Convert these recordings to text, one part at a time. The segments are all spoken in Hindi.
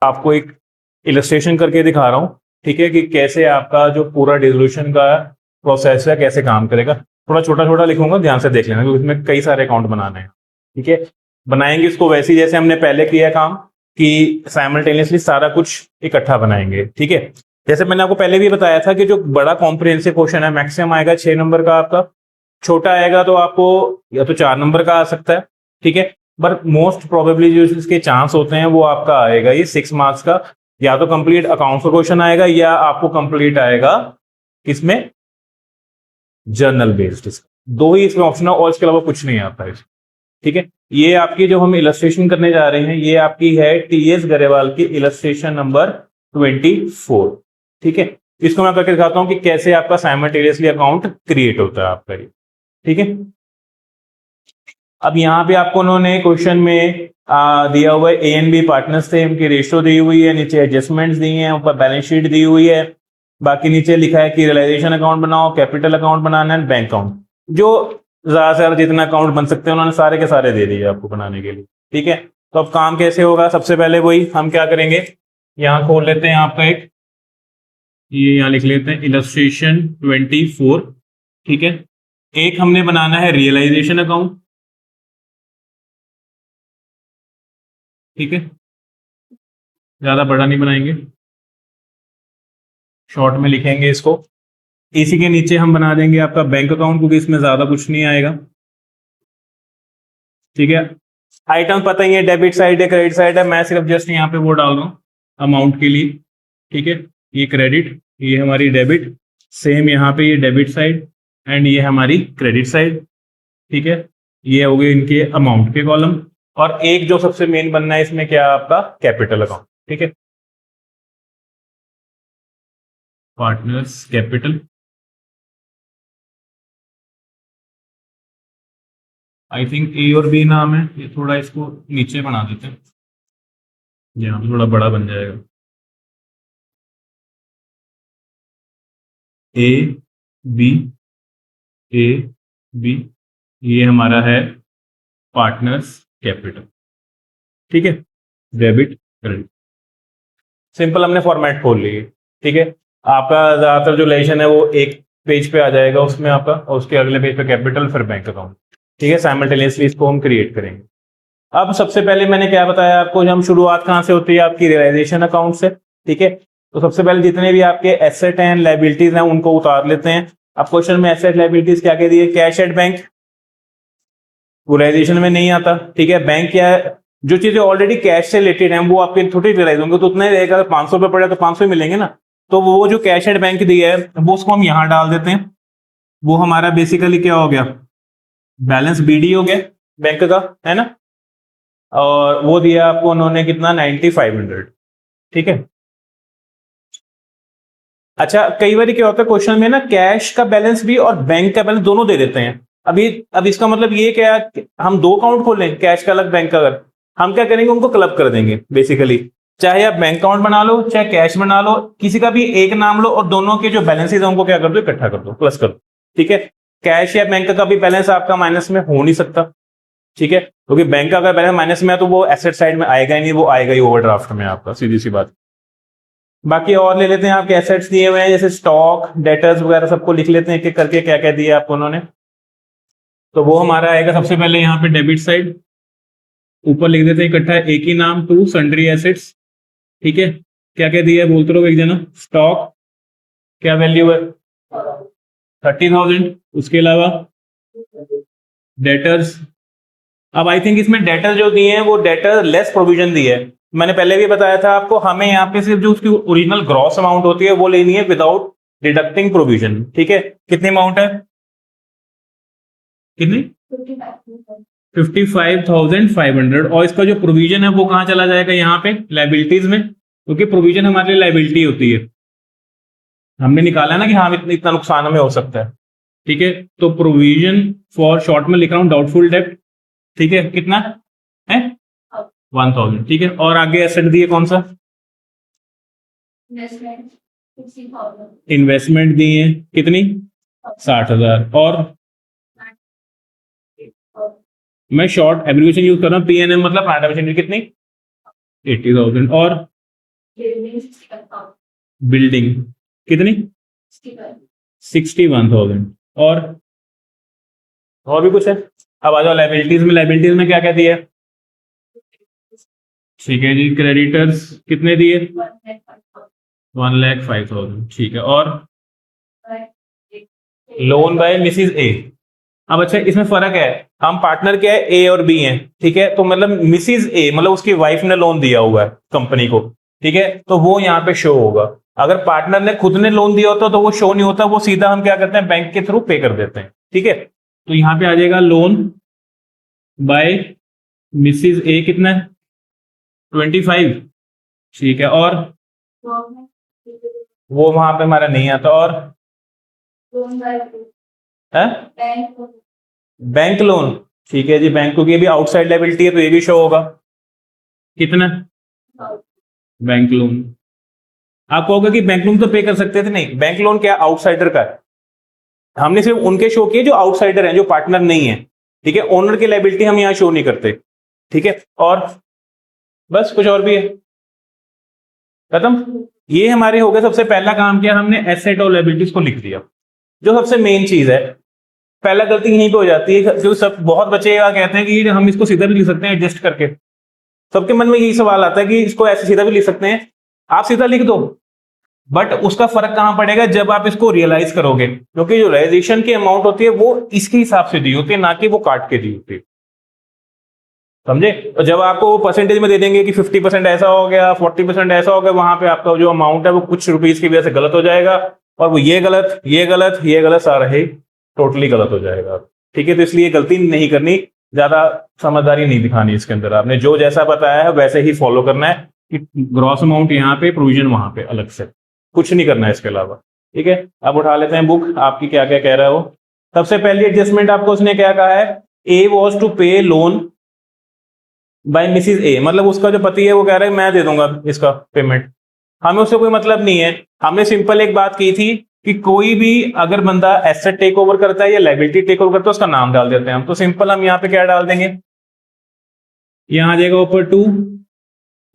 आपको एक इलस्ट्रेशन करके दिखा रहा हूँ, ठीक है, कि कैसे आपका जो पूरा डिसोल्यूशन का प्रोसेस है कैसे काम करेगा। थोड़ा छोटा छोटा लिखूंगा, ध्यान से देख लेना, क्योंकि इसमें कई सारे अकाउंट बनाने हैं। ठीक है, बनाएंगे इसको वैसे ही जैसे हमने पहले किया काम, कि साइमल्टेनियसली सारा कुछ इकट्ठा बनाएंगे। ठीक है, जैसे मैंने आपको पहले भी बताया था कि जो बड़ा कॉम्प्रिहेंसिव क्वेश्चन है मैक्सिमम आएगा 6 नंबर का आपका, छोटा आएगा तो आपको या तो 4 नंबर का आ सकता है। ठीक है, बट मोस्ट प्रोबेबली जो इसके चांस होते हैं वो आपका आएगा ये 6 मार्क्स का, या तो कंप्लीट अकाउंट्स का क्वेश्चन आएगा या आपको कंप्लीट आएगा किसमें, जर्नल बेस्ड। दो ही इसमें ऑप्शन है और इसके अलावा कुछ नहीं आता है। ठीक है, ये आपकी जो हम इलस्ट्रेशन करने जा रहे हैं ये आपकी है टीएस गरेवाल की इलस्ट्रेशन नंबर 24। ठीक है, इसको मैं करके दिखाता हूं कि कैसे आपका साइमल्टेनियसली अकाउंट क्रिएट होता है आपका ये। ठीक है, अब यहाँ पे आपको उन्होंने क्वेश्चन में दिया हुआ है ए एंड बी पार्टनर्स थे, उनकी रेशियो दी हुई है, नीचे एडजस्टमेंट्स दी हैं, ऊपर बैलेंस शीट दी हुई है, बाकी नीचे लिखा है कि रियलाइजेशन अकाउंट बनाओ, कैपिटल अकाउंट बनाना है, बैंक अकाउंट। जो ज्यादा से ज्यादा जितना अकाउंट बन सकते हैं उन्होंने सारे के सारे दे दिए आपको बनाने के लिए। ठीक है, तो अब काम कैसे होगा, सबसे पहले वही हम क्या करेंगे, यहाँ खोल लेते हैं आपका एक, ये यहाँ लिख लेते हैं इलस्ट्रेशन 24। ठीक है, एक हमने बनाना है रियलाइजेशन अकाउंट। ठीक है, ज्यादा बड़ा नहीं बनाएंगे, शॉर्ट में लिखेंगे इसको। इसी के नीचे हम बना देंगे आपका बैंक अकाउंट, क्योंकि इसमें ज्यादा कुछ नहीं आएगा। ठीक है, आइटम पता ही है, डेबिट साइड है क्रेडिट साइड है, मैं सिर्फ जस्ट यहाँ पे वो डाल रहा हूँ अमाउंट के लिए। ठीक है, ये क्रेडिट, ये हमारी डेबिट, सेम यहाँ पे ये डेबिट साइड एंड ये हमारी क्रेडिट साइड। ठीक है, ये हो गए इनके अमाउंट के कॉलम, और एक जो सबसे मेन बनना है इसमें क्या, आपका कैपिटल अकाउंट। ठीक है, पार्टनर्स कैपिटल, आई थिंक ए और बी नाम है, ये थोड़ा इसको नीचे बना देते हैं, यहाँ पे थोड़ा बड़ा बन जाएगा। ए बी, ए बी, ये हमारा है पार्टनर्स कैपिटल। ठीक है, डेबिट क्रेडिट, सिंपल हमने फॉर्मेट खोल ली। ठीक है, आपका ज्यादातर जो लेशन है वो एक पेज पे आ जाएगा उसमें आपका, और उसके अगले पेज पे कैपिटल, फिर बैंक अकाउंट। ठीक है, साइमल्टेनियसली इसको हम क्रिएट करेंगे। अब सबसे पहले मैंने क्या बताया आपको, जब हम शुरुआत कहां से होती है, आपकी रियलाइजेशन अकाउंट से। ठीक है, तो सबसे पहले जितने भी आपके एसेट एंड लाइबिलिटीज हैं उनको उतार लेते हैं। अब क्वेश्चन में एसेट लाइबिलिटीज क्या कह दिए, कैश एट बैंक, रियलाइजेशन में नहीं आता। ठीक है, बैंक क्या है, जो चीजें ऑलरेडी कैश से रिलेटेड हैं वो आपके थोड़ी रियलाइज होंगे, तो उतने रहेगा, 500 रुपये पड़े तो 500 मिलेंगे ना। तो वो जो कैश एट बैंक दिया है वो उसको हम यहां डाल देते हैं, वो हमारा बेसिकली क्या हो गया, बैलेंस बीडी हो गया बैंक का, है ना। और वो दिया आपको उन्होंने कितना, 9500। ठीक है, अच्छा कई बार क्या होता है क्वेश्चन में ना, कैश का बैलेंस भी और बैंक का बैलेंस दोनों दे देते हैं। अब इसका मतलब ये क्या, हम दो अकाउंट खोलें, कैश का अलग बैंक का अलग, हम क्या करेंगे, उनको क्लब कर देंगे बेसिकली। चाहे आप बैंक अकाउंट बना लो चाहे कैश बना लो, किसी का भी एक नाम लो और दोनों के जो बैलेंसेज है उनको क्या कर दो, इकट्ठा कर दो, प्लस कर दो। ठीक है, कैश या बैंक का भी बैलेंस आपका माइनस में हो नहीं सकता। ठीक है, क्योंकि बैंक का अगर बैलेंस माइनस में है तो वो एसेट साइड में आएगा ही नहीं, वो आएगा ही ओवरड्राफ्ट में आपका, सीधी सी बात। बाकी और ले लेते हैं, आपके एसेट्स दिए हुए हैं जैसे स्टॉक, डेटर्स वगैरह, सबको लिख लेते हैं एक एक करके क्या क्या दिया आपको उन्होंने। तो वो हमारा आएगा सबसे पहले यहाँ पे डेबिट साइड, ऊपर लिख देते हैं इकट्ठा एक ही नाम, टू सन्ड्री एसेट्स। ठीक है, क्या क्या दिया है बोलते रहो एक जना, स्टॉक क्या वैल्यू है 30,000, उसके अलावा डेटर्स। अब आई थिंक इसमें डेटर जो दिए हैं वो डेटर लेस प्रोविजन दिए है, मैंने पहले भी बताया था आपको, हमें यहाँ पे सिर्फ जो उसकी ओरिजिनल ग्रॉस अमाउंट होती है वो लेनी है विदाउट डिडक्टिंग प्रोविजन। ठीक है, कितनी अमाउंट है, कितनी 55,500, और इसका जो प्रोविजन है वो कहां चला जाएगा, यहाँ पे लाइबिलिटीज में, क्योंकि प्रोविजन हमारे लिए लाइबिलिटी होती है, हमने निकाला ना कि हाँ इतना नुकसान हमें हो सकता है। ठीक है, तो प्रोविजन फॉर शॉर्ट में लिख रहा हूं डाउटफुल डेब्ट। ठीक है, कितना है 1000। ठीक है, और आगे एसेट दिए कौन सा, इन्वेस्टमेंट दिए कितनी 60,000, और मैं शॉर्ट एब्रिविएशन यूज कर रहा हूँ, पीएनएम मतलब कितनी 80,000, और बिल्डिंग कितनी? 61,000। और भी कुछ है? अब आ जाओ लाइबिलिटीज में। लाइबिलिटीज में क्या क्या दिया है? ठीक है जी, क्रेडिटर्स कितने दिए? 1,05,000। ठीक है, और लोन बाय मिसिज ए। अब अच्छा, इसमें फर्क है, हम पार्टनर क्या है, ए और बी हैं, ठीक है, तो मतलब मिसिज ए मतलब उसकी वाइफ ने लोन दिया हुआ है कंपनी को, ठीक है, तो वो यहाँ पे शो होगा। अगर पार्टनर ने खुद ने लोन दिया होता तो वो शो नहीं होता, वो सीधा हम क्या करते हैं, बैंक के थ्रू पे कर देते हैं, ठीक है। तो यहाँ पे आ जाएगा लोन बाय मिसिज ए, कितना है? 25। ठीक है, और वो वहां पे हमारा नहीं आता। और बैंक लोन, ठीक है जी, बैंक, क्योंकि ये भी आउटसाइड लायबिलिटी है तो ये भी शो होगा। कितना? Bank loan. आप कहोगे कि बैंक लोन तो पे कर सकते थे, नहीं, बैंक लोन क्या आउटसाइडर का है, हमने सिर्फ उनके शो किए जो आउटसाइडर हैं, जो पार्टनर नहीं है, ठीक है, ओनर की लायबिलिटी हम यहां शो नहीं करते, ठीक है। और बस, कुछ और भी है? खत्म। ये हमारे हो गए, सबसे पहला काम किया हमने, एसेट और लायबिलिटीज को लिख दिया, जो सबसे मेन चीज है। पहला गलती यहीं पे हो जाती है, क्योंकि सब बहुत बच्चे क्या कहते हैं कि हम इसको सीधा भी लिख सकते हैं एडजस्ट करके। सबके मन में यही सवाल आता है कि इसको ऐसे सीधा भी लिख सकते हैं। आप सीधा लिख दो, बट उसका फर्क कहां पड़ेगा जब आप इसको रियलाइज करोगे, क्योंकि जो रियलाइजेशन की अमाउंट होती है वो इसके हिसाब से दी होती है, ना कि वो काट के दी होती है, समझे। तो जब आपको वो परसेंटेज में दे देंगे कि 50% ऐसा हो गया, 40% ऐसा हो गया, वहां पे आपका जो अमाउंट है वो कुछ रुपीज की वजह से गलत हो जाएगा, और वो ये गलत, ये गलत, ये गलत, सारा ही टोटली गलत हो जाएगा, ठीक है। तो इसलिए गलती नहीं करनी, ज्यादा समझदारी नहीं दिखानी इसके अंदर, आपने जो जैसा बताया है वैसे ही फॉलो करना है, कि ग्रॉस अमाउंट यहाँ पे, प्रोविजन वहां पे अलग से, कुछ नहीं करना है इसके अलावा, ठीक है। अब उठा लेते हैं बुक, आपकी क्या क्या कह रहा है वो। सबसे पहली एडजस्टमेंट आपको उसने क्या कहा है, ए वॉज टू पे लोन बाय मिसिज ए, मतलब उसका जो पति है वो कह रहा है मैं दे दूंगा इसका पेमेंट, हमें उससे कोई मतलब नहीं है। हमने सिंपल एक बात की थी कि कोई भी अगर बंदा एसेट टेक ओवर करता है या लायबिलिटी टेक ओवर करता है उसका नाम डाल देते हैं हम, तो सिंपल हम यहाँ पे क्या डाल देंगे, यहां आ जाएगा ऊपर टू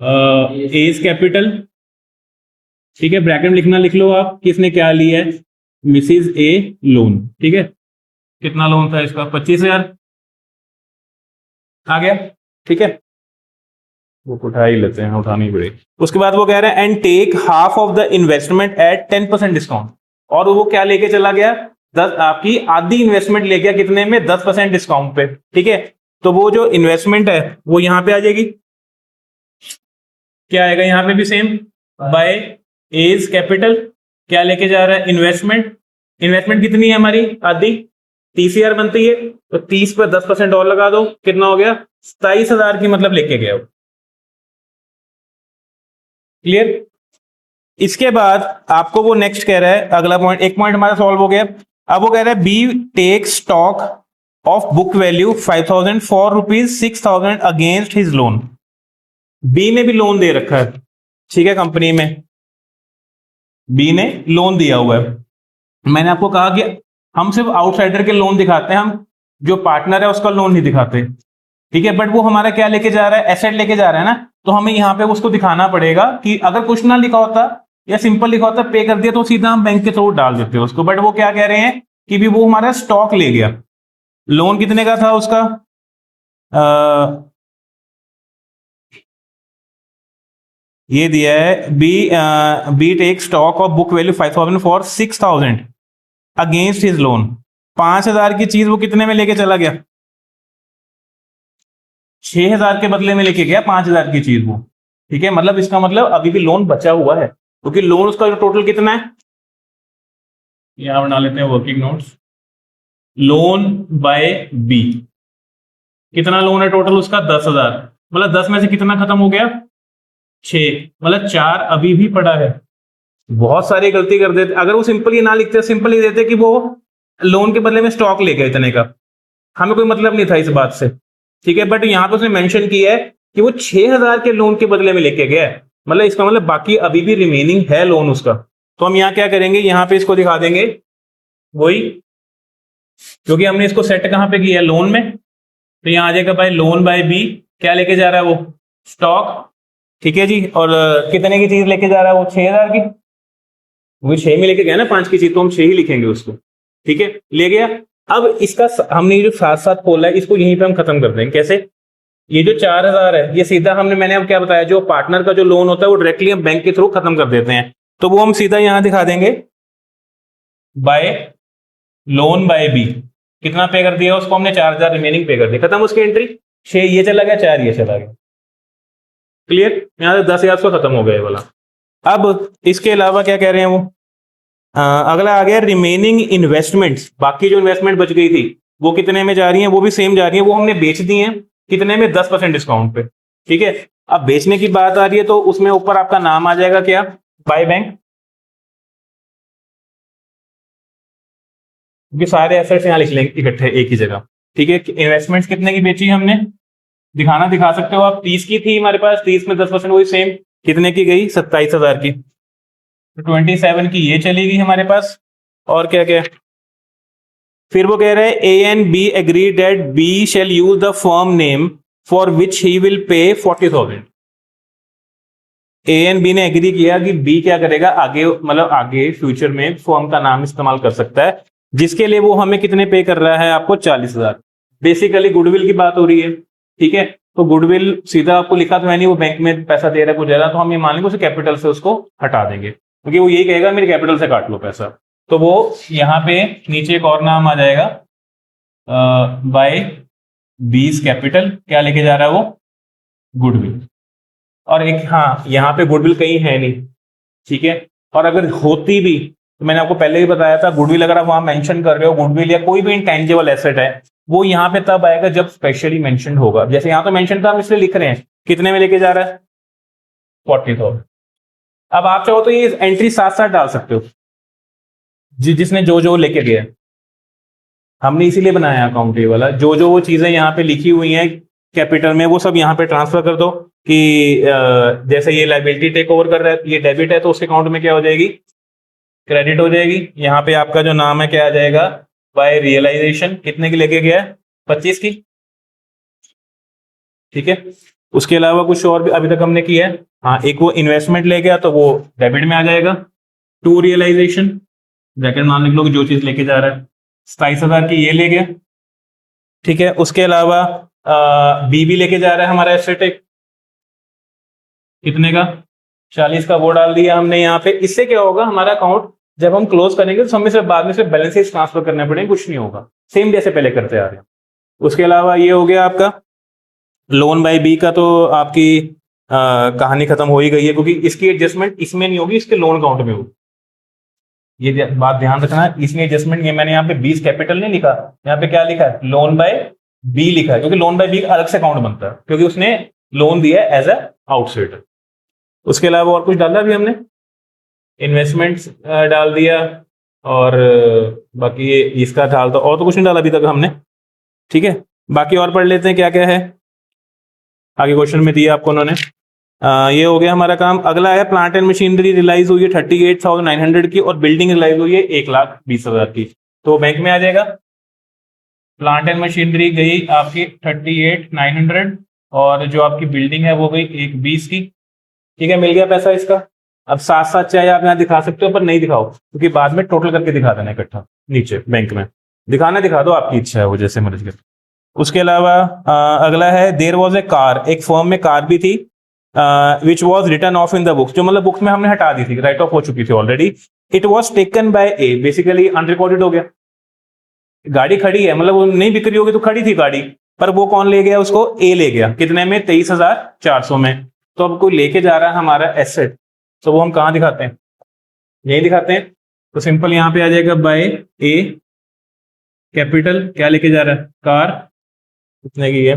एज कैपिटल, ठीक है, ब्रैकेट में लिखना, लिख लो आप किसने क्या लिया है, मिसिज ए लोन, ठीक है। कितना लोन था इसका? 25,000 आ गया, ठीक है। वो उठा ही लेते हैं, उठानी पड़ेगी। उसके बाद वो कह रहे हैं and take half of the investment at 10% discount, और वो क्या लेके चला गया, 10, आपकी आधी इन्वेस्टमेंट ले गया, कितने में, 10% डिस्काउंट पे, ठीक है। तो वो जो इन्वेस्टमेंट है वो यहां पे आ जाएगी, क्या आएगा यहां पे भी सेम, बाय एज कैपिटल, क्या लेके जा रहा है, इन्वेस्टमेंट। इन्वेस्टमेंट कितनी है हमारी, आधी, 30,000 बनती है, तो 30 पर 10% और लगा दो, कितना हो गया, 27,000 की मतलब लेके गया। क्लियर। इसके बाद आपको वो नेक्स्ट कह रहा है, अगला पॉइंट, एक पॉइंट हमारा सॉल्व हो गया। अब वो कह रहा है B take stock of book value 5,000 for ₹6,000 against his loan. B ने भी लोन दे रखा है, ठीक है, कंपनी में बी ने लोन दिया हुआ है। मैंने आपको कहा कि हम सिर्फ आउटसाइडर के लोन दिखाते हैं, हम जो पार्टनर है उसका लोन नहीं दिखाते, ठीक है। बट वो हमारा क्या लेके जा रहा है, एसेट लेके जा रहा है ना, तो हमें यहाँ पे उसको दिखाना पड़ेगा कि अगर कुछ ना लिखा होता या सिंपल लिखा होता पे कर दिया तो सीधा हम बैंक के थ्रू डाल देते हैं उसको, बट वो क्या कह रहे हैं कि भी वो हमारा स्टॉक ले गया। लोन कितने का था उसका, ये दिया है B take stock of book value 5,000 for 6,000 against his loan. 5,000 की चीज वो कितने में लेके चला गया, 6,000 के बदले में लेके गया 5,000 की चीज वो, ठीक है। मतलब इसका मतलब अभी भी लोन बचा हुआ है, क्योंकि लोन उसका जो टोटल कितना है, यहां बना लेते हैं working notes, loan by B, कितना लोन है टोटल उसका, 10,000, मतलब 10 में से कितना खत्म हो गया, 6, मतलब 4 अभी भी पड़ा है। बहुत सारी गलती कर देते, अगर वो सिंपल ये ना लिखते, सिंपल ही देते कि वो लोन के बदले में स्टॉक ले गए इतने का, हमें कोई मतलब नहीं था इस बात से, ठीक है। बट यहां पे उसने मेंशन किया है कि वो 6,000 के लोन के बदले में लेके गया है, मतलब इसका मतलब बाकी अभी भी रिमेनिंग है लोन उसका। तो हम यहाँ क्या करेंगे, यहाँ पे इसको दिखा देंगे वही, क्योंकि हमने इसको सेट कहां पे किया है, लोन में, तो यहां आ जाएगा भाई लोन बाय बी, क्या लेके जा रहा है वो, स्टॉक, ठीक है जी। और कितने की चीज लेके जा रहा है वो? 6,000 की। वो 6 में लेके गया ना 5 की चीज, तो हम 6 ही लिखेंगे उसको। ठीक है, ले गया। अब इसका हमने ये जो साथ साथ खोला है इसको यहीं पे हम खत्म कर देंगे। कैसे? ये जो 4,000 है ये सीधा मैंने अब क्या बताया, जो पार्टनर का जो लोन होता है वो डायरेक्टली हम बैंक के थ्रू खत्म कर देते हैं। तो वो हम सीधा यहां दिखा देंगे, बाय लोन बाय बी। कितना पे कर दिया उसको हमने? 4,000 रिमेनिंग पे कर दिया, खत्म उसकी एंट्री। 6 ये चला गया, 4 ये चला गया। क्लियर? यहां से 10,000 का खत्म हो गया ये वाला। अब इसके अलावा क्या कह रहे हैं वो? अगला आ गया रिमेनिंग इन्वेस्टमेंट्स। बाकी जो इन्वेस्टमेंट बच गई थी वो कितने में जा रही है? वो भी सेम जा रही है, वो हमने बेच दी है। कितने में? 10% डिस्काउंट पे। ठीक है, अब बेचने की बात आ रही है तो उसमें ऊपर आपका नाम आ जाएगा क्या? By bank. क्योंकि सारे एसेट्स यहां लिख लेंगे इकट्ठे एक ही जगह। ठीक है, इन्वेस्टमेंट्स कितने की बेची हमने? दिखा सकते हो आप। 30 की थी हमारे पास, 30 में 10% वही सेम। कितने की गई? 27,000 की। तो 27 की ये चली गई हमारे पास। और क्या क्या? फिर वो कह रहे हैं A and B agree that B shall use the firm name for which he will pay 40,000। A and B ने एग्री किया कि बी क्या करेगा आगे, मतलब आगे फ्यूचर में फर्म का नाम इस्तेमाल कर सकता है, जिसके लिए वो हमें कितने पे कर रहा है आपको? 40,000। बेसिकली गुडविल की बात हो रही है। ठीक है, तो गुडविल सीधा आपको लिखा तो है नहीं, वो बैंक में पैसा दे रहा है कुछ ज्यादा, तो हम ये मान लेंगे उसे कैपिटल से उसको हटा देंगे, क्योंकि वो यही कहेगा मेरे कैपिटल से काट लो पैसा। तो वो यहाँ पे नीचे एक और नाम आ जाएगा, बाय बीस कैपिटल। क्या लेके जा रहा है वो? गुडविल। और एक, हाँ यहाँ पे गुडविल कहीं है नहीं। ठीक है, और अगर होती भी तो मैंने आपको पहले ही बताया था, गुडविल अगर आप वहां मेंशन कर रहे हो, गुडविल या कोई भी इंटेंजिबल एसेट है, वो यहाँ पे तब आएगा जब स्पेशली मेंशन होगा। जैसे यहाँ तो मेंशन था, हम इसलिए लिख रहे हैं। कितने में लेके जा रहा है? 40,000। अब आप चाहो तो ये एंट्री साथ साथ डाल सकते हो, जिसने जो लेके गया। हमने इसीलिए बनाया अकाउंट ये वाला, जो वो चीजें यहाँ पे लिखी हुई हैं कैपिटल में वो सब यहाँ पे ट्रांसफर कर दो। कि जैसे ये लाइबिलिटी टेक ओवर कर रहा है, ये डेबिट है, तो उसके अकाउंट में क्या हो जाएगी? क्रेडिट हो जाएगी। यहाँ पे आपका जो नाम है क्या आ जाएगा? By realisation. कितने की लेके गया है? 25 की। ठीक है, उसके अलावा कुछ और भी अभी तक हमने किया है? हाँ, एक वो इन्वेस्टमेंट ले गया तो वो डेबिट में आ जाएगा। टू रियलाइजेशन, ब्रैकेट मान लिख लो कि जो चीज लेके जा रहा है। 27,000 की ये ले गया। ठीक है, उसके अलावा बी भी लेके जा रहा है हमारा एसेट एक। कितने का? 40 का, वो डाल दिया हमने यहाँ पे। इससे क्या होगा? हमारा अकाउंट जब हम क्लोज करेंगे तो हमें सिर्फ बाद में सिर्फ बैलेंसेस ट्रांसफर करने पड़ेंगे, कुछ नहीं होगा, सेम जैसे पहले करते आ रहे हैं। उसके अलावा ये हो गया आपका लोन बाय बी का, तो आपकी कहानी खत्म हो ही गई है, क्योंकि इसकी एडजस्टमेंट इसमें नहीं होगी, इसके लोन अकाउंट में होगी। ये बात ध्यान रखना है, इसमें एडजस्टमेंट, ये मैंने यहाँ पे 20 कैपिटल नहीं लिखा, यहाँ पे क्या लिखा है? लोन बाय बी लिखा है, क्योंकि लोन बाय बी अलग से अकाउंट बनता है, क्योंकि उसने लोन दिया है एज ए आउटसाइडर। उसके अलावा और कुछ डाला भी हमने? इन्वेस्टमेंट्स डाल दिया, और बाकी ये इसका डाल दो, और तो कुछ नहीं डाला अभी तक हमने। ठीक है, बाकी और पढ़ लेते हैं क्या क्या है। आगे क्वेश्चन में दिया आपको उन्होंने। ये हो गया हमारा काम। अगला है प्लांट एंड मशीनरी रिलाइज हुई है 38,900 की, और बिल्डिंग रिलाइज हुई है 1,20,000 की, तो बैंक में आ जाएगा। प्लांट एंड मशीनरी गई आपकी 38,900, और जो आपकी बिल्डिंग है वो गई 1,20 की। ठीक है, मिल गया पैसा इसका। अब साथ साथ चाहे आप यहाँ दिखा सकते हो, पर नहीं दिखाओ, क्योंकि बाद में टोटल करके दिखा देना इकट्ठा नीचे बैंक में। दिखाना दिखा दो, आपकी इच्छा है वो जैसे मर्जी कर। उसके अलावा अगला है देयर वॉज ए कार, एक फर्म में कार भी थी, which was return of in the books, जो मतलब बुक्स में हमने हटा दी थी, राइट ऑफ हो चुकी थी already. It was taken by A, basically unrecorded हो गया। गाड़ी खड़ी है, मतलब वो नहीं बिक्री होगी तो खड़ी थी गाड़ी, पर वो कौन ले गया उसको? ए ले गया। कितने में? 23,400 में। तो अब कोई लेके जा रहा है हमारा एसेट, तो वो हम कहाँ दिखाते हैं? यही दिखाते हैं। तो सिंपल यहाँ पे आ जाएगा बाय ए कैपिटल। क्या लेके जा रहा है? कार। कितने की है?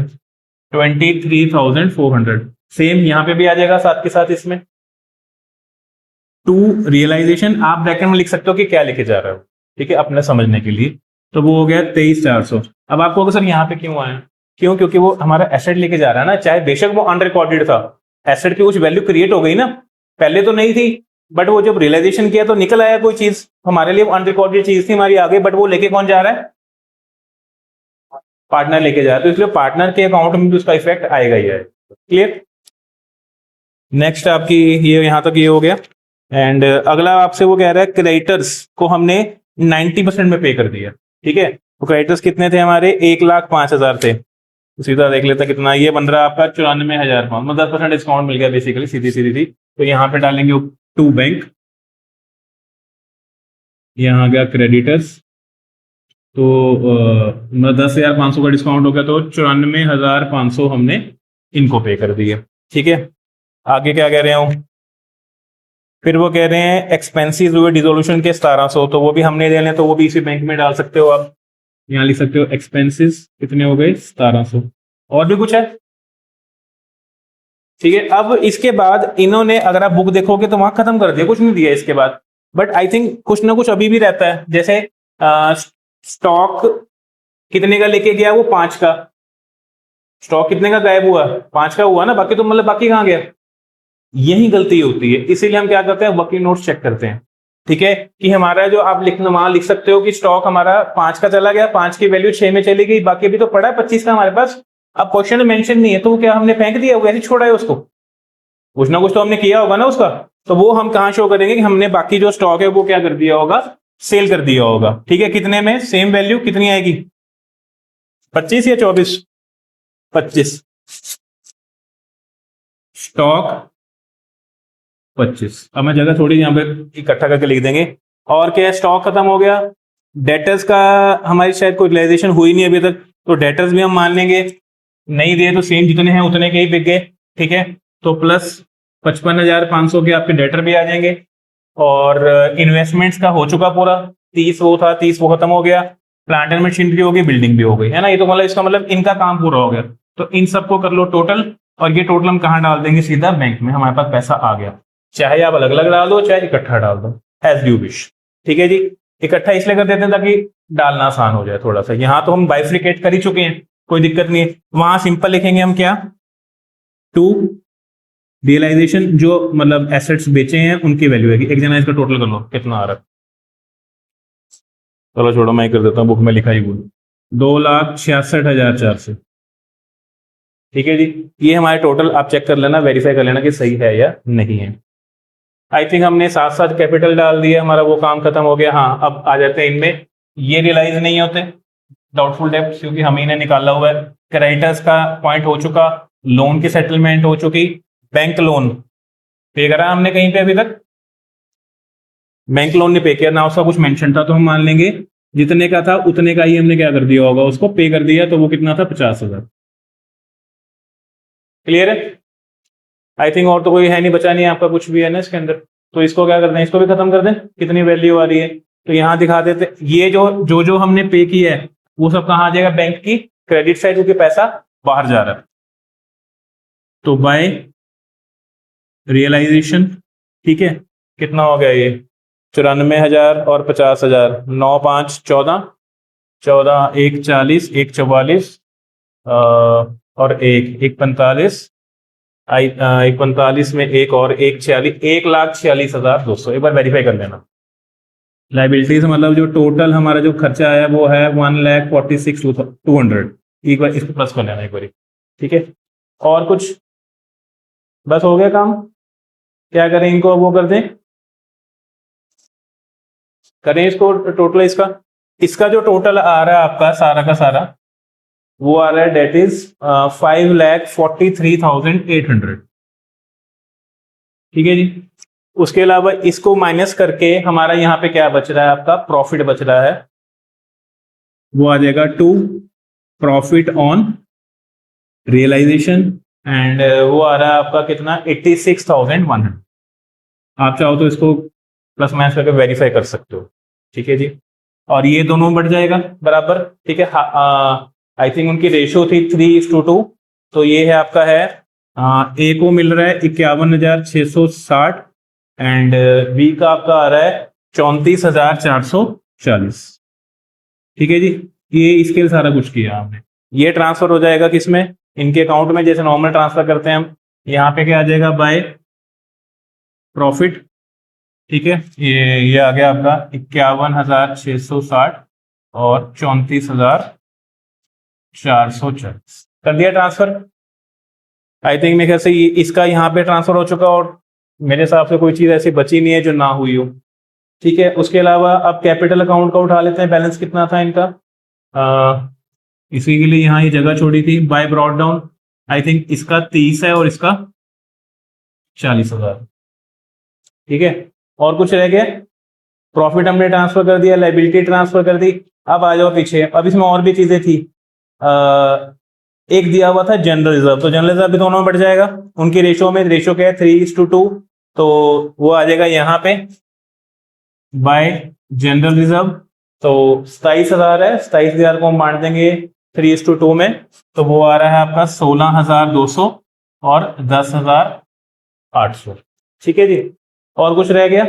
23,400। सेम यहाँ पे भी आ जाएगा साथ के साथ इसमें। टू रियलाइजेशन, आप ब्रैकेट में लिख सकते हो कि क्या लेके जा रहा है, ठीक है, अपने समझने के लिए। तो वो हो गया 23,400। अब आपको अगर सर यहाँ पे क्यों आया? क्यों? क्योंकि वो हमारा एसेट लेके जा रहा है ना, चाहे बेशक वो अनरिकॉर्डेड था, एसेट की कुछ वैल्यू क्रिएट हो गई ना, पहले तो नहीं थी, बट वो जब रियलाइजेशन किया तो निकल आया कोई चीज, हमारे लिए अनरिकॉर्डेड चीज थी हमारी आगे, बट वो लेके कौन जा रहा है? पार्टनर लेके जा रहा है, तो इसलिए पार्टनर के अकाउंट में भी उसका इफेक्ट आएगा ही है। क्लियर? नेक्स्ट आपकी ये यहाँ तक ये हो गया। एंड अगला आपसे वो कह रहा है क्रेडिटर्स को हमने 90% में पे कर दिया। ठीक है, तो क्रेडिटर्स कितने थे हमारे, 1,05,000 थे। तो सीधा देख लेते कितना, ये बन रहा है आपका 94,000 पाउंड, मतलब 10% डिस्काउंट मिल गया बेसिकली, सीधी सीधी थी। तो यहाँ पे डालेंगे टू बैंक, यहाँ आ गया क्रेडिटर्स, तो मतलब 10,500 का डिस्काउंट हो गया, तो 94,500 हमने इनको पे कर दिए। ठीक है, आगे क्या कह रहे हो, फिर वो कह रहे हैं एक्सपेंसिस हुए डिसोल्यूशन के 1700, तो वो भी हमने देने, तो वो भी इसी बैंक में डाल सकते हो आप। यहाँ लिख सकते हो एक्सपेंसिस कितने हो गए, 1700। और भी कुछ है? ठीक है, अब इसके बाद इन्होंने, अगर आप बुक देखोगे तो वहां खत्म कर दिया, कुछ नहीं दिया इसके बाद। बट आई थिंक कुछ ना कुछ अभी भी रहता है, जैसे स्टॉक कितने का लेके गया, वो 5 का। स्टॉक कितने का गायब हुआ, 5 का हुआ ना, बाकी तो मतलब बाकी कहाँ गया। यही गलती होती है, इसीलिए हम क्या करते हैं, वर्किंग नोट्स चेक करते हैं। ठीक है, कि हमारा जो आप लिखना, वहां लिख सकते हो कि स्टॉक हमारा 5 का चला गया, 5 की वैल्यू 6 में चली गई, बाकी अभी तो पड़ा है 25 का हमारे पास। अब क्वेश्चन में मेंशन नहीं है, तो वो क्या हमने फेंक दिया, वो ऐसे छोड़ा है उसको, कुछ ना कुछ तो हमने किया होगा ना उसका। तो वो हम कहां शो करेंगे कि हमने बाकी जो स्टॉक है वो क्या कर दिया होगा, सेल कर दिया होगा। ठीक है, कितने में, सेम वैल्यू कितनी आएगी, 25 या 24, 25, स्टॉक 25। अब मैं जगह थोड़ी यहाँ पे इकट्ठा करके लिख देंगे। और क्या है, स्टॉक खत्म हो गया, डेटर्स का हमारी शायद कोई रियलाइजेशन हुई नहीं अभी तक, तो डेटर्स भी हम मान लेंगे, नहीं दिए तो सेम जितने हैं उतने के ही बिक गए। ठीक है, तो प्लस 55,500 के आपके डेटर भी आ जाएंगे। और इन्वेस्टमेंट्स का हो चुका पूरा, 30 वो था, 30 वो खत्म हो गया, प्लांट एंड मशीनरी हो गई, बिल्डिंग भी हो गई, है ना। ये तो मतलब इसका मतलब इनका काम पूरा हो गया। तो इन सबको कर लो टोटल, और ये टोटल हम कहाँ डाल देंगे, सीधा बैंक में, हमारे पास पैसा आ गया। चाहे आप अलग अलग डाल दो, चाहे इकट्ठा डाल दो, एज यू विश। ठीक है जी, इकट्ठा इसलिए कर देते हैं ताकि डालना आसान हो जाए थोड़ा सा। यहाँ तो हम बाइफ्रिकेट कर ही चुके हैं, कोई दिक्कत नहीं है। वहां सिंपल लिखेंगे हम क्या, टू रियलाइजेशन, जो मतलब एसेट्स बेचे हैं उनकी वैल्यू है। एक जना इसका टोटल कर लो कितना आ रहा है, चलो छोड़ो मैं ही कर देता हूँ, बुक में लिखा ही बोल, 2,66,400। ठीक है जी, ये हमारे टोटल, आप चेक कर लेना, वेरीफाई कर लेना कि सही है या नहीं है। आई थिंक हमने साथ साथ कैपिटल डाल दिया, हमारा वो काम खत्म हो गया। हाँ, अब आ जाते हैं इनमें, ये रियलाइज नहीं होते डाउटफुल डेब्ट, क्योंकि हम ही ने निकाला हुआ है। क्रेडिटर्स का पॉइंट हो चुका, लोन की सेटलमेंट हो चुकी, बैंक लोन पे करा हमने कहीं पे अभी तक, बैंक लोन ने पे किया ना, उसका कुछ मेंशन था, तो हम मान लेंगे जितने का था उतने का ही हमने क्या कर दिया होगा, उसको पे कर दिया। तो वो कितना था, 50,000। क्लियर है? आई थिंक और तो कोई है नहीं, बचा नहीं आपका कुछ भी है ना इसके अंदर। तो इसको क्या करते हैं, इसको भी खत्म कर दें, कितनी वैल्यू आ रही है। तो यहां दिखा देते, ये जो हमने पे किया है वो सब कहाँ आ जाएगा, बैंक की क्रेडिट साइड, क्योंकि पैसा बाहर जा रहा है। तो बाय रियलाइजेशन, ठीक है, कितना हो गया ये, 94,000 और 50,000, 9 5 14, 14 1 40, 1 44, और एक 45, 1 45 में एक और 1 46, 1,46,200। एक बार वेरीफाई कर लेना। लाइबिलिटीज मतलब जो टोटल हमारा जो खर्चा आया वो है 1,46,200। एक बार इसको प्लस कर लेना एक बार, ठीक है। और कुछ, बस हो गया काम। क्या करें, इनको वो कर दें, करें इसको टोटल, इसका जो टोटल आ रहा है आपका सारा का सारा, वो आ रहा है डेट इज 5,43,800। ठीक है जी, उसके अलावा इसको माइनस करके हमारा यहाँ पे क्या बच रहा है, आपका प्रॉफिट बच रहा है, वो आ जाएगा to profit on realisation. And वो आ रहा है आपका कितना, 86,100। आप चाहो तो इसको प्लस माइनस करके वेरीफाई कर सकते हो। ठीक है जी, और ये दोनों बढ़ जाएगा बराबर। ठीक है, आई थिंक उनकी रेशियो थी 3:2, तो ये है आपका है, ए को मिल रहा है 51,660, एंड बी का आपका आ रहा है 34,440। ठीक है जी, ये इसके लिए सारा कुछ किया हमने। ये ट्रांसफर हो जाएगा किसमें, इनके अकाउंट में, जैसे नॉर्मल ट्रांसफर करते हैं हम। यहाँ पे क्या आ जाएगा, बाय प्रॉफिट। ठीक है, ये आ गया आपका 51,660 और 34,440 कर दिया ट्रांसफर। आई थिंक मेरे ख्याल से इसका यहाँ पे ट्रांसफर हो चुका, और मेरे हिसाब से कोई चीज ऐसी बची नहीं है जो ना हुई हो। ठीक है, उसके अलावा अब कैपिटल अकाउंट का उठा लेते हैं, बैलेंस कितना था इनका। इसी के लिए यहाँ ये जगह छोड़ी थी। By brought down I think इसका 30 है और इसका 40,000। ठीक है, और कुछ रह गया? प्रॉफिट हमने ट्रांसफर कर दिया, लाइबिलिटी ट्रांसफर कर दी। अब आ जाओ पीछे, अब इसमें और भी चीजें थी। एक दिया हुआ था जनरल रिजर्व, तो जनरल रिजर्व भी दोनों में बढ़ जाएगा। उनकी रेशो में, रेशो क्या है 3:2, तो वो आ जाएगा यहाँ पे बाय जनरल रिजर्व। तो 27,000 है, 27,000 को हम बांट देंगे 3:2 में, तो वो आ रहा है आपका 16,200 और 10,800। ठीक है जी, और कुछ रह गया?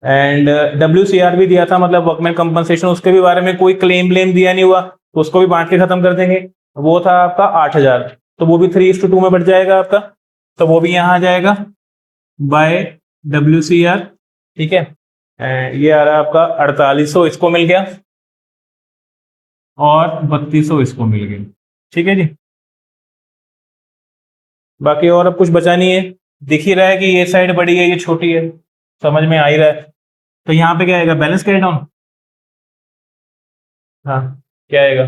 एंड WCR भी दिया था, मतलब वर्कमैन कंपनसेशन, उसके भी बारे में कोई क्लेम ब्लेम दिया नहीं हुआ, तो उसको भी बांट के खत्म कर देंगे। वो था आपका 8,000, तो वो भी 3:2 में बढ़ जाएगा आपका, तो वो भी यहाँ आ जाएगा बाय WCR। ठीक है, ये आ रहा है आपका 4,800, इसको मिल गया, और 3,200 इसको मिल गया। ठीक है जी, बाकी और अब कुछ बचा नहीं है। दिख ही रहा है कि ये साइड बड़ी है, ये छोटी है, समझ में आ ही रहा है। तो यहाँ पे क्या आएगा? Balance carry down. हाँ, क्या आएगा?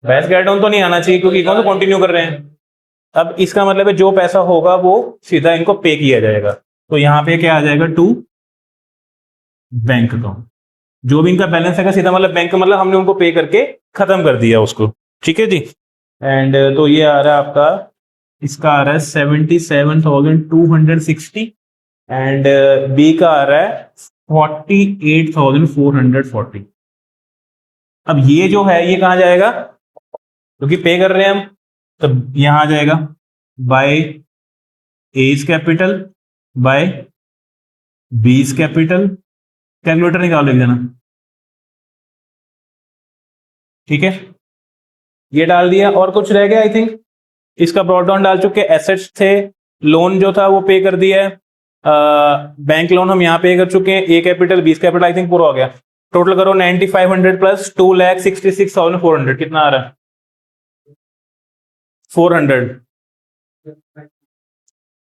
बैलेंस कैरी डाउन तो नहीं आना चाहिए, क्योंकि कौन तो कंटिन्यू कर रहे हैं। अब इसका मतलब है जो पैसा होगा वो सीधा इनको पे किया जाएगा, तो यहाँ पे क्या आ जाएगा? To bank account. जो भी इनका बैलेंस है सीधा मतलब बैंक, मतलब हमने उनको पे करके खत्म कर दिया उसको। ठीक है जी, एंड तो ये आ रहा है आपका, इसका आ रहा है 77,260, एंड बी का आ रहा है 48,440। अब ये जो है ये कहाँ जाएगा? क्योंकि पे कर रहे हैं हम, तो यहां आ जाएगा by A's capital by B's capital. Calculator निकाल लिख देना। ठीक है, ये डाल दिया, और कुछ रह गया? आई थिंक इसका ब्रॉड डाउन डाल चुके। एसेट्स थे, लोन जो था वो पे कर दिया है, बैंक लोन हम यहाँ पे कर चुके हैं, ए कैपिटल बीस कैपिटल आई थिंक पूरा हो गया। टोटल करो 9,500 प्लस 2,66,400, कितना आ रहा है? 400,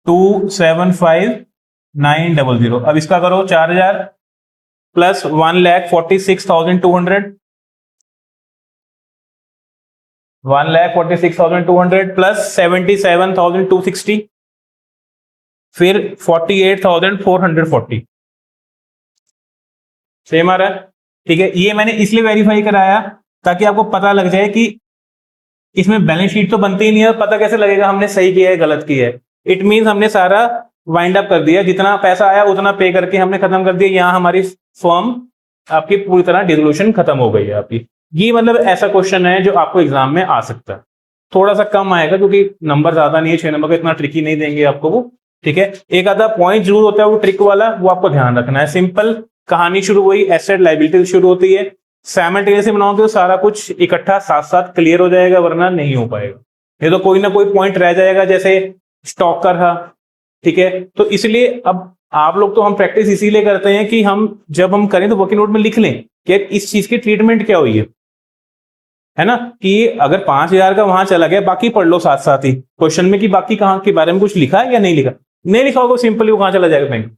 275,900। अब इसका करो 4,000 प्लस 1,46,200, 1,46,200 प्लस 77,260, फिर 48,440। सेम आ रहा है? ठीक है, ये मैंने इसलिए वेरीफाई कराया ताकि आपको पता लग जाए कि इसमें बैलेंस शीट तो बनती ही नहीं है, पता कैसे लगेगा हमने सही किया है गलत किया है। इट मींस हमने सारा वाइंड अप कर दिया, जितना पैसा आया उतना पे करके हमने खत्म कर दिया। यहाँ हमारी फर्म आपकी पूरी तरह डिसोल्यूशन खत्म हो गई है आपकी। ये मतलब ऐसा क्वेश्चन है जो आपको एग्जाम में आ सकता है, थोड़ा सा कम आएगा क्योंकि नंबर ज्यादा नहीं है, 6 नंबर का, इतना ट्रिकी नहीं देंगे आपको वो। ठीक है, एक आधा पॉइंट जरूर होता है वो ट्रिक वाला, वो आपको ध्यान रखना है। सिंपल कहानी शुरू हुई, एसेट लायबिलिटी शुरू होती है, साइमल्टेनियसली बनाओगे तो सारा कुछ इकट्ठा साथ साथ क्लियर हो जाएगा, वरना नहीं हो पाएगा। ये तो कोई ना कोई पॉइंट रह जाएगा, जैसे स्टॉक का रहा। ठीक है, तो इसलिए अब आप लोग तो हम प्रैक्टिस इसीलिए करते हैं कि हम जब हम करें तो वर्किंग नोट में लिख लें कि इस चीज की ट्रीटमेंट क्या हुई है ना, कि अगर 5,000 का वहां चला गया, बाकी पढ़ लो साथ साथ ही क्वेश्चन में कि बाकी कहाँ के बारे में कुछ लिखा है या नहीं लिखा। नहीं लिखा होगा सिंपली वो कहां चला जाएगा बैंक।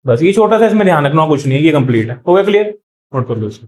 बस ये छोटा सा इसमें ध्यान रखना, कुछ नहीं है, ये कंप्लीट है। हो गया क्लियर? नोट कर लो इसको।